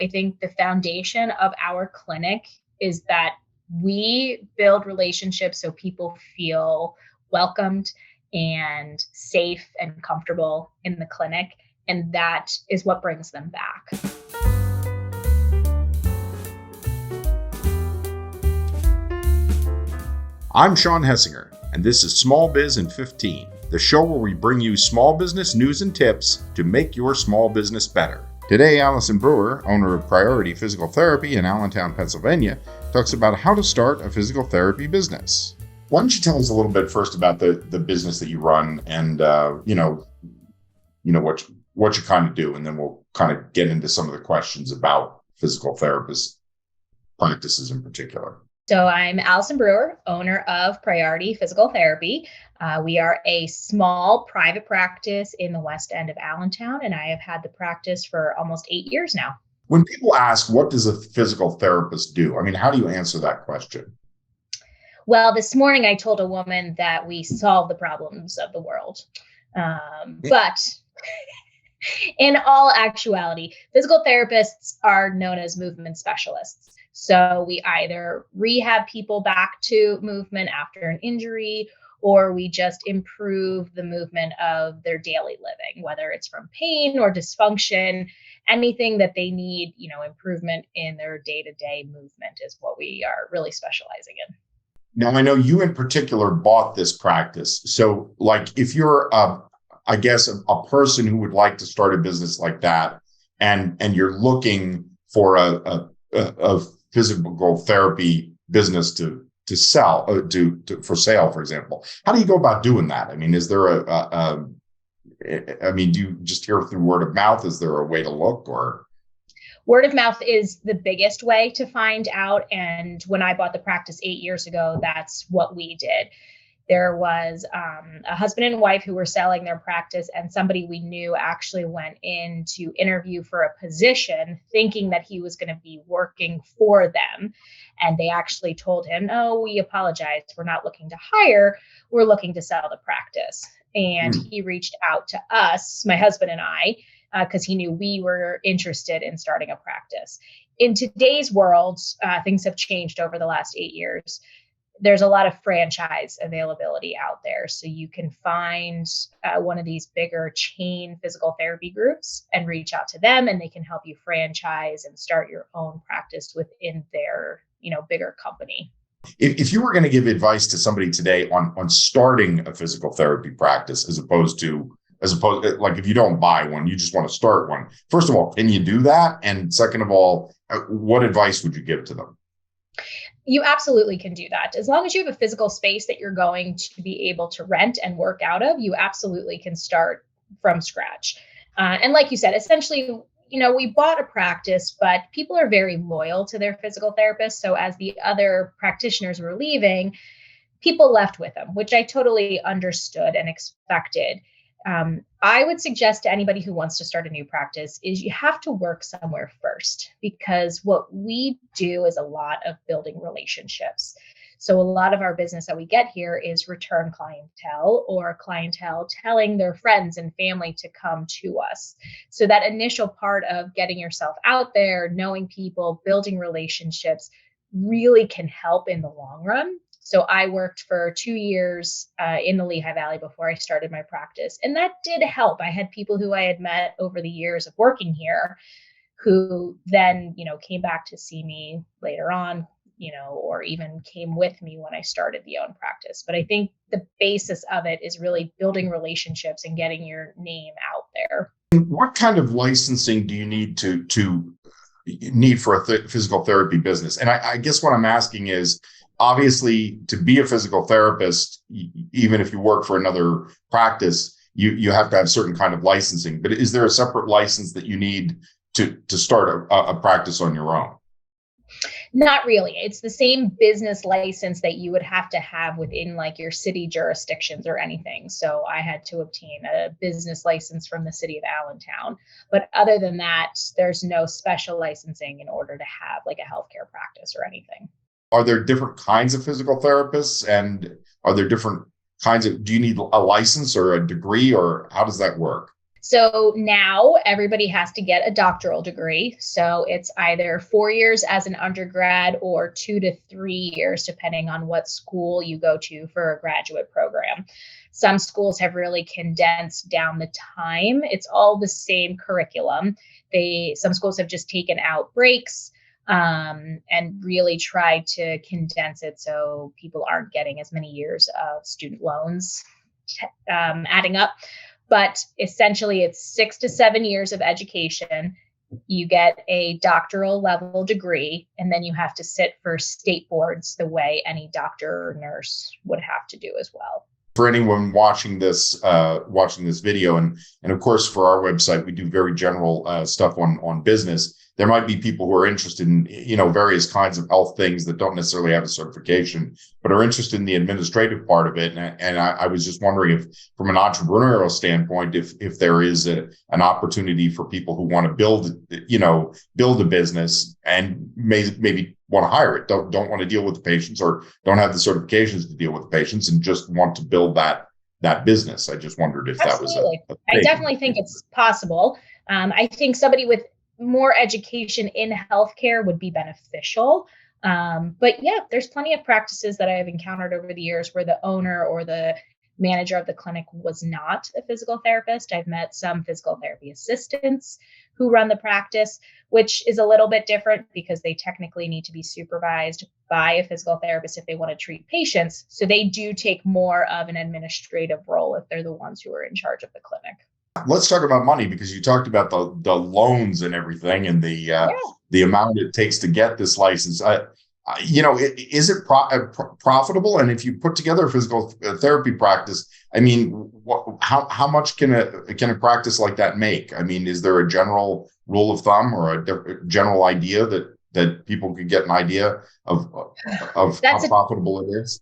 I think the foundation of our clinic is that we build relationships so people feel welcomed and safe and comfortable in the clinic. And that is what brings them back. I'm Sean Hessinger, and this is Small Biz in 15, the show where we bring you small business news and tips to make your small business better. Today, Allison Brewer, owner of Priority Physical Therapy in Allentown, Pennsylvania, talks about how to start a physical therapy business. Why don't you tell us a little bit first about the business that you run and what you kind of do, and then we'll kind of get into some of the questions about physical therapist practices in particular. So I'm Allison Brewer, owner of Priority Physical Therapy. We are a small private practice in the west end of Allentown, and I have had the practice for almost 8 years now. When people ask, what does a physical therapist do? I mean, how do you answer that question? Well, this morning I told a woman that we solve the problems of the world. But in all actuality, physical therapists are known as movement specialists. So we either rehab people back to movement after an injury, or we just improve the movement of their daily living, whether it's from pain or dysfunction, anything that they need, improvement in their day-to-day movement is what we are really specializing in. Now, I know you in particular bought this practice. So like if you're, a person who would like to start a business like that, and you're looking for a physical therapy business to sell, for sale, for example, how do you go about doing that? I mean, is there do you just hear through word of mouth? Is there a way to look, or? Word of mouth is the biggest way to find out. And when I bought the practice 8 years ago, that's what we did. There was a husband and wife who were selling their practice, and somebody we knew actually went in to interview for a position thinking that he was going to be working for them. And they actually told him, "No, we apologize. We're not looking to hire. We're looking to sell the practice." And he reached out to us, my husband and I, because he knew we were interested in starting a practice. In today's world, things have changed over the last 8 years. There's a lot of franchise availability out there. So you can find one of these bigger chain physical therapy groups and reach out to them, and they can help you franchise and start your own practice within their, bigger company. If you were going to give advice to somebody today on starting a physical therapy practice, as opposed like if you don't buy one, you just want to start one. First of all, can you do that? And second of all, what advice would you give to them? You absolutely can do that. As long as you have a physical space that you're going to be able to rent and work out of, you absolutely can start from scratch. And like you said, essentially, we bought a practice, but people are very loyal to their physical therapist. So as the other practitioners were leaving, people left with them, which I totally understood and expected. I would suggest to anybody who wants to start a new practice is you have to work somewhere first, because what we do is a lot of building relationships. So a lot of our business that we get here is return clientele, or clientele telling their friends and family to come to us. So that initial part of getting yourself out there, knowing people, building relationships really can help in the long run. So I worked for 2 years in the Lehigh Valley before I started my practice. And that did help. I had people who I had met over the years of working here who then, came back to see me later on, or even came with me when I started the own practice. But I think the basis of it is really building relationships and getting your name out there. What kind of licensing do you need need for a physical therapy business? And I guess what I'm asking is, obviously, to be a physical therapist, even if you work for another practice, you have to have certain kind of licensing. But is there a separate license that you need to start a practice on your own? Not really. It's the same business license that you would have to have within like your city jurisdictions or anything. So I had to obtain a business license from the city of Allentown. But other than that, there's no special licensing in order to have like a healthcare practice or anything. Are there different kinds of physical therapists, and are there different kinds of, do you need a license or a degree, or how does that work? So now everybody has to get a doctoral degree. So it's either 4 years as an undergrad or 2 to 3 years, depending on what school you go to for a graduate program. Some schools have really condensed down the time. It's all the same curriculum. Some schools have just taken out breaks and really tried to condense it so people aren't getting as many years of student loans adding up. But essentially, it's 6 to 7 years of education. You get a doctoral level degree, and then you have to sit for state boards the way any doctor or nurse would have to do as well. For anyone watching this video, and of course for our website, we do very general stuff on business. There might be people who are interested in various kinds of health things that don't necessarily have a certification, but are interested in the administrative part of it. And I was just wondering if, from an entrepreneurial standpoint, if there is an opportunity for people who want to build a business and maybe want to hire it, don't want to deal with the patients, or don't have the certifications to deal with the patients, and just want to build that business. I just wondered if Absolutely. That was a I definitely think it's possible. I think somebody with more education in healthcare would be beneficial. But yeah, there's plenty of practices that I've encountered over the years where the owner or the manager of the clinic was not a physical therapist. I've met some physical therapy assistants who run the practice, which is a little bit different because they technically need to be supervised by a physical therapist if they want to treat patients. So they do take more of an administrative role if they're the ones who are in charge of the clinic. Let's talk about money, because you talked about the loans and everything, and the amount it takes to get this license. Is it profitable? And if you put together a physical therapy practice, I mean, how much can a practice like that make? I mean, is there a general rule of thumb or a general idea that people could get an idea of how profitable it is?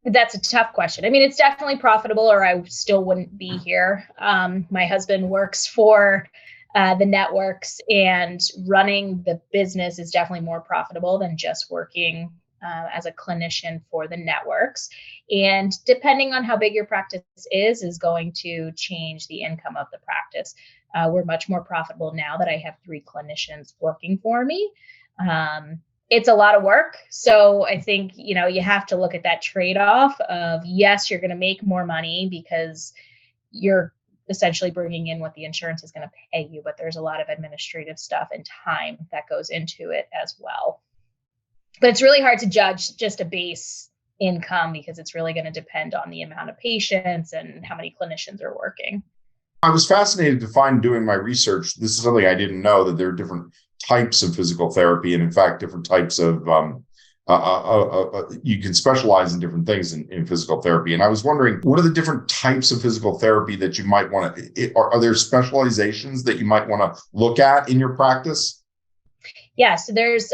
That's a tough question. I mean, it's definitely profitable, or I still wouldn't be here. My husband works for the networks, and running the business is definitely more profitable than just working as a clinician for the networks. And depending on how big your practice is going to change the income of the practice. We're much more profitable now that I have 3 clinicians working for me. It's a lot of work. So I think, you have to look at that trade-off of, yes, you're going to make more money because you're essentially bringing in what the insurance is going to pay you, but there's a lot of administrative stuff and time that goes into it as well. But it's really hard to judge just a base income because it's really going to depend on the amount of patients and how many clinicians are working. I was fascinated to find, doing my research, this is something I didn't know, that there are different types of physical therapy, and in fact, different types of you can specialize in different things in physical therapy. And I was wondering, what are the different types of physical therapy that you might want to, are there specializations that you might want to look at in your practice? Yeah, so there's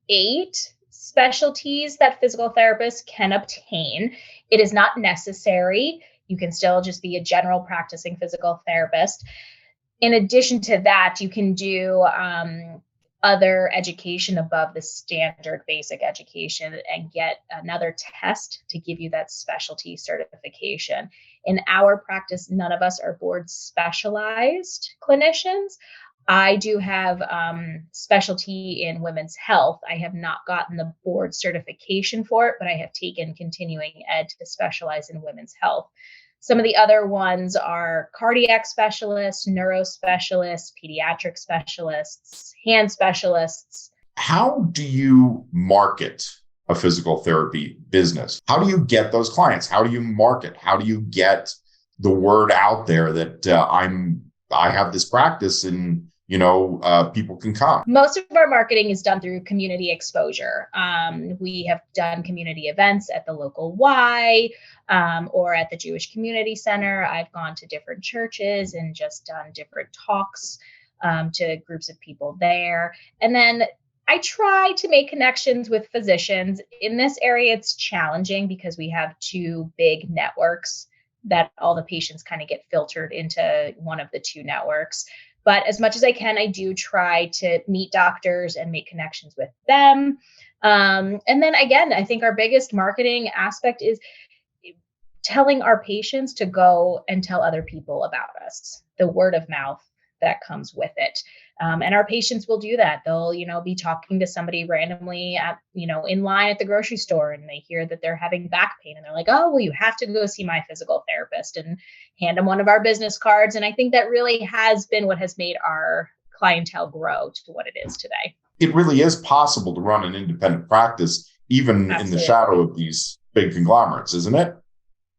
8 specialties that physical therapists can obtain. It is not necessary. You can still just be a general practicing physical therapist. In addition to that, you can do other education above the standard basic education and get another test to give you that specialty certification. In our practice, none of us are board specialized clinicians. I do have specialty in women's health. I have not gotten the board certification for it, but I have taken continuing ed to specialize in women's health. Some of the other ones are cardiac specialists, neuro specialists, pediatric specialists, hand specialists. How do you market a physical therapy business? How do you get those clients? How do you market? How do you get the word out there that I have this practice and people can come? Most of our marketing is done through community exposure. We have done community events at the local Y or at the Jewish Community Center. I've gone to different churches and just done different talks to groups of people there. And then I try to make connections with physicians. In this area, it's challenging because we have 2 big networks that all the patients kind of get filtered into one of the 2 networks. But as much as I can, I do try to meet doctors and make connections with them. And then again, I think our biggest marketing aspect is telling our patients to go and tell other people about us, the word of mouth that comes with it. And our patients will do that. They'll, be talking to somebody randomly at, in line at the grocery store, and they hear that they're having back pain, and they're like, oh, well, you have to go see my physical therapist, and hand them one of our business cards. And I think that really has been what has made our clientele grow to what it is today. It really is possible to run an independent practice, even in the shadow of these big conglomerates, isn't it?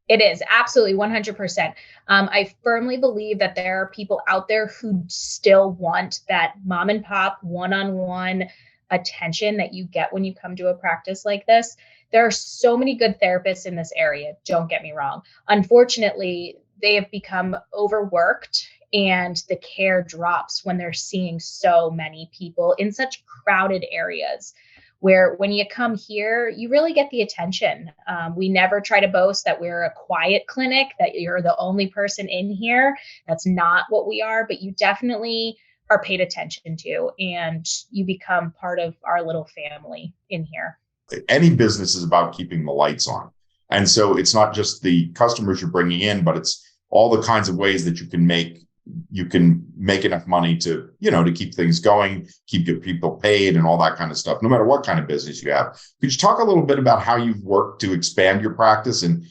It is absolutely 100%. I firmly believe that there are people out there who still want that mom and pop one-on-one attention that you get when you come to a practice like this. There are so many good therapists in this area. Don't get me wrong. Unfortunately, they have become overworked, and the care drops when they're seeing so many people in such crowded areas, where when you come here, you really get the attention. We never try to boast that we're a quiet clinic, that you're the only person in here. That's not what we are, but you definitely are paid attention to, and you become part of our little family in here. Any business is about keeping the lights on. And so it's not just the customers you're bringing in, but it's all the kinds of ways that you can make enough money to, to keep things going, keep your people paid and all that kind of stuff, no matter what kind of business you have. Could you talk a little bit about how you've worked to expand your practice and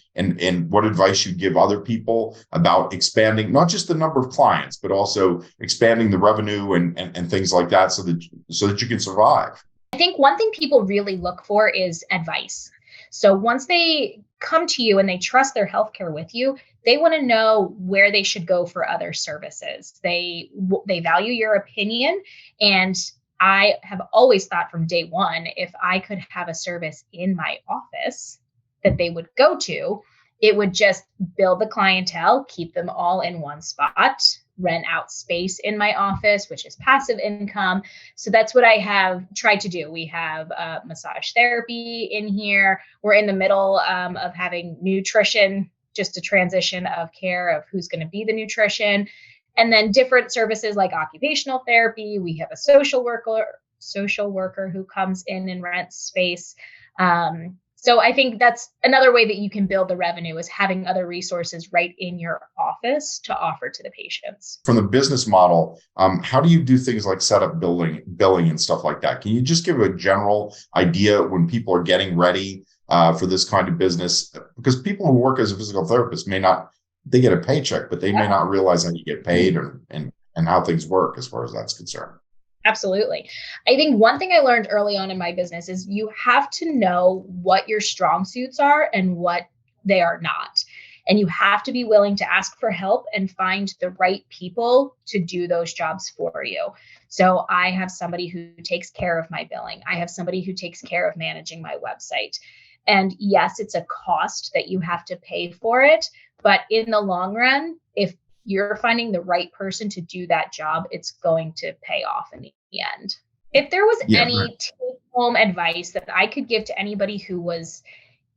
what advice you give other people about expanding, not just the number of clients, but also expanding the revenue and things like that so that you can survive? I think one thing people really look for is advice. So once they come to you and they trust their healthcare with you, they want to know where they should go for other services. They value your opinion. And I have always thought from day one, if I could have a service in my office that they would go to, it would just build the clientele, keep them all in one spot, rent out space in my office, which is passive income. So that's what I have tried to do. We have massage therapy in here. We're in the middle of having nutrition, just a transition of care of who's going to be the nutrition. And then different services like occupational therapy. We have a social worker who comes in and rents space. So I think that's another way that you can build the revenue, is having other resources right in your office to offer to the patients. From the business model, how do you do things like set up billing and stuff like that? Can you just give a general idea when people are getting ready for this kind of business? Because people who work as a physical therapist they get a paycheck, but they may not realize how you get paid and how things work as far as that's concerned. Absolutely. I think one thing I learned early on in my business is you have to know what your strong suits are and what they are not. And you have to be willing to ask for help and find the right people to do those jobs for you. So I have somebody who takes care of my billing. I have somebody who takes care of managing my website. And yes, it's a cost that you have to pay for it. But in the long run, if you're finding the right person to do that job, it's going to pay off in the end. If there was any take-home advice that I could give to anybody who was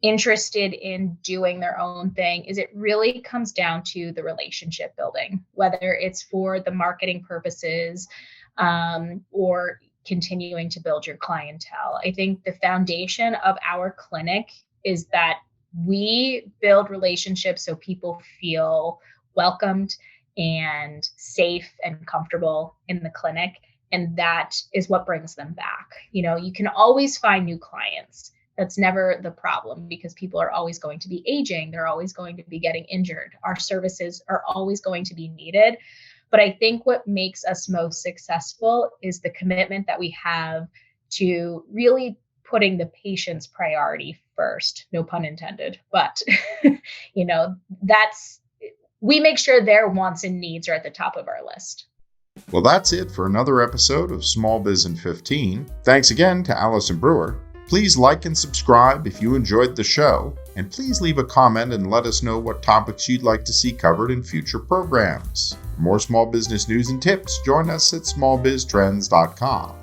interested in doing their own thing, is it really comes down to the relationship building, whether it's for the marketing purposes or continuing to build your clientele. I think the foundation of our clinic is that we build relationships so people feel welcomed and safe and comfortable in the clinic. And that is what brings them back. You can always find new clients. That's never the problem, because people are always going to be aging. They're always going to be getting injured. Our services are always going to be needed. But I think what makes us most successful is the commitment that we have to really putting the patient's priority first. No pun intended. But, we make sure their wants and needs are at the top of our list. Well, that's it for another episode of Small Biz in 15. Thanks again to Allison Brewer. Please like and subscribe if you enjoyed the show, and please leave a comment and let us know what topics you'd like to see covered in future programs. For more small business news and tips, join us at smallbiztrends.com.